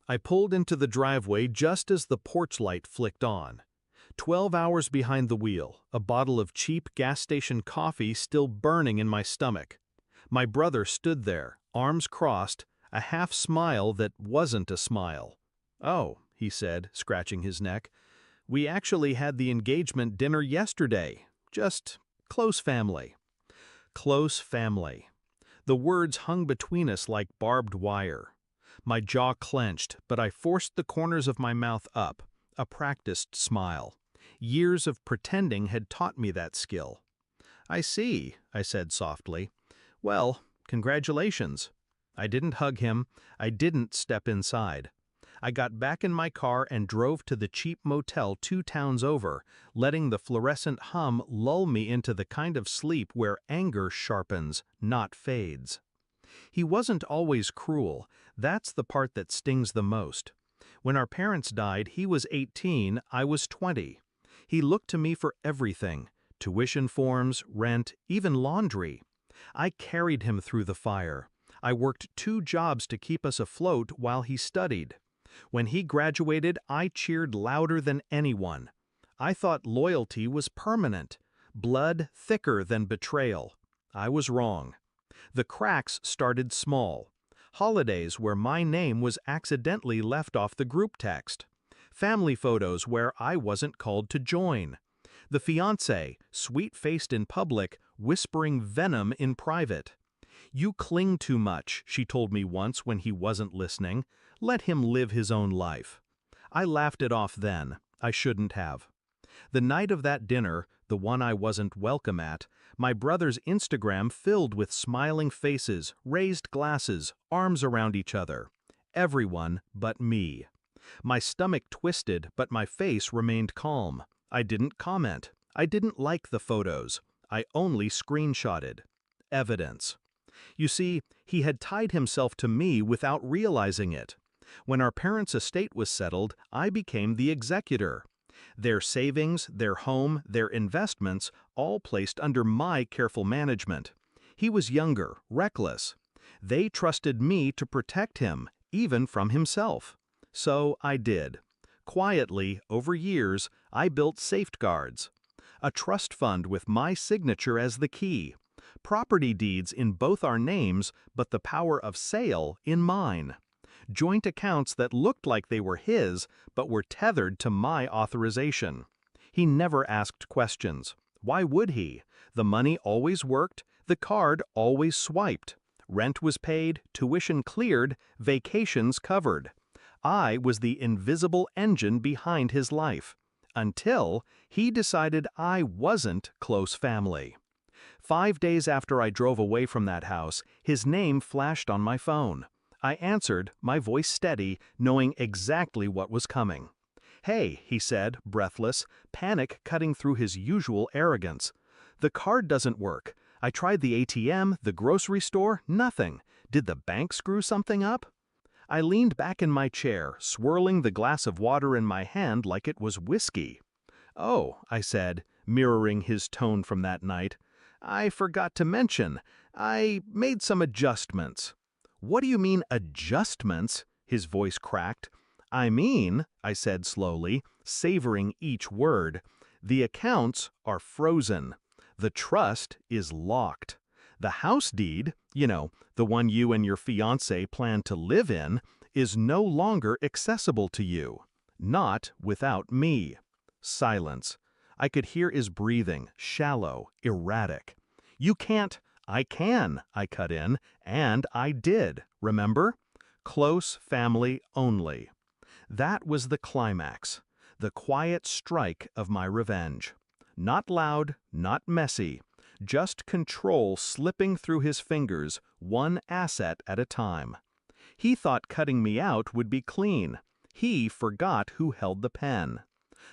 I pulled into the driveway just as the porch light flicked on. 12 hours behind the wheel, a bottle of cheap gas station coffee still burning in my stomach. My brother stood there, arms crossed, a half smile that wasn't a smile. "Oh," he said, scratching his neck, "we actually had the engagement dinner yesterday. Just close family." Close family. The words hung between us like barbed wire. My jaw clenched, but I forced the corners of my mouth up, a practiced smile. Years of pretending had taught me that skill. "I see," I said softly. "Well, congratulations." I didn't hug him. I didn't step inside. I got back in my car and drove to the cheap motel 2 towns over, letting the fluorescent hum lull me into the kind of sleep where anger sharpens, not fades. He wasn't always cruel. That's the part that stings the most. When our parents died, he was 18, I was 20. He looked to me for everything: tuition forms, rent, even laundry. I carried him through the fire. I worked 2 jobs to keep us afloat while he studied. When he graduated, I cheered louder than anyone. I thought loyalty was permanent, blood thicker than betrayal. I was wrong. The cracks started small. Holidays where my name was accidentally left off the group text. Family photos where I wasn't called to join. The fiancé, sweet-faced in public, whispering venom in private. "You cling too much," she told me once when he wasn't listening. "Let him live his own life." I laughed it off then. I shouldn't have. The night of that dinner, the one I wasn't welcome at, my brother's Instagram filled with smiling faces, raised glasses, arms around each other. Everyone but me. My stomach twisted, but my face remained calm. I didn't comment. I didn't like the photos. I only screenshotted. Evidence. You see, he had tied himself to me without realizing it. When our parents' estate was settled, I became the executor. Their savings, their home, their investments, all placed under my careful management. He was younger, reckless. They trusted me to protect him, even from himself. So I did. Quietly, over years, I built safeguards. A trust fund with my signature as the key. Property deeds in both our names, but the power of sale in mine. Joint accounts that looked like they were his, but were tethered to my authorization. He never asked questions. Why would he? The money always worked, the card always swiped. Rent was paid, tuition cleared, vacations covered. I was the invisible engine behind his life. Until he decided I wasn't close family. 5 days after I drove away from that house, his name flashed on my phone. I answered, my voice steady, knowing exactly what was coming. "Hey," he said, breathless, panic cutting through his usual arrogance. "The card doesn't work. I tried the ATM, the grocery store, nothing. Did the bank screw something up?" I leaned back in my chair, swirling the glass of water in my hand like it was whiskey. "Oh," I said, mirroring his tone from that night. "I forgot to mention, I made some adjustments." "What do you mean, adjustments?" His voice cracked. "I mean," I said slowly, savoring each word, "the accounts are frozen. The trust is locked. The house deed, the one you and your fiancé plan to live in, is no longer accessible to you. Not without me." Silence. I could hear his breathing, shallow, erratic. "You can't—" "I can," I cut in, and I did, remember? Close family only. That was the climax, the quiet strike of my revenge. Not loud, not messy, just control slipping through his fingers, one asset at a time. He thought cutting me out would be clean. He forgot who held the pen.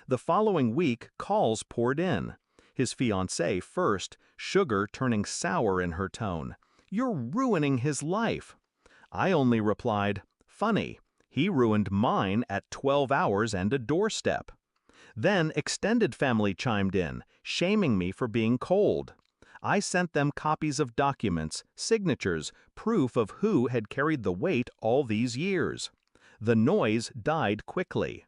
The following week, calls poured in. His fiancée first, sugar turning sour in her tone. "You're ruining his life." I only replied, "Funny, he ruined mine at 12 hours and a doorstep." Then extended family chimed in, shaming me for being cold. I sent them copies of documents, signatures, proof of who had carried the weight all these years. The noise died quickly.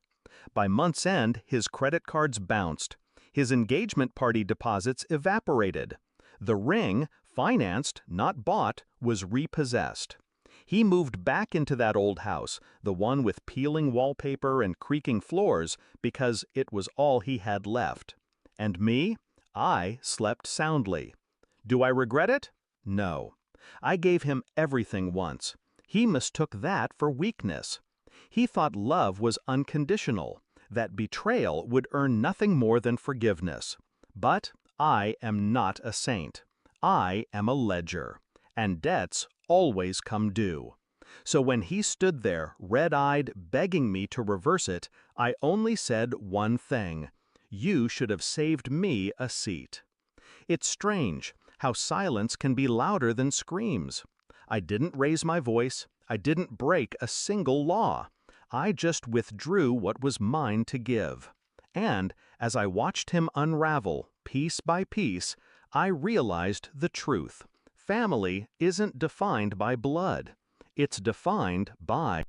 By month's end, his credit cards bounced. His engagement party deposits evaporated. The ring, financed, not bought, was repossessed. He moved back into that old house, the one with peeling wallpaper and creaking floors, because it was all he had left. And me? I slept soundly. Do I regret it? No. I gave him everything once. He mistook that for weakness. He thought love was unconditional, that betrayal would earn nothing more than forgiveness. But I am not a saint. I am a ledger, and debts always come due. So when he stood there, red-eyed, begging me to reverse it, I only said one thing: you should have saved me a seat. It's strange how silence can be louder than screams. I didn't raise my voice. I didn't break a single law. I just withdrew what was mine to give. And as I watched him unravel, piece by piece, I realized the truth. Family isn't defined by blood. It's defined by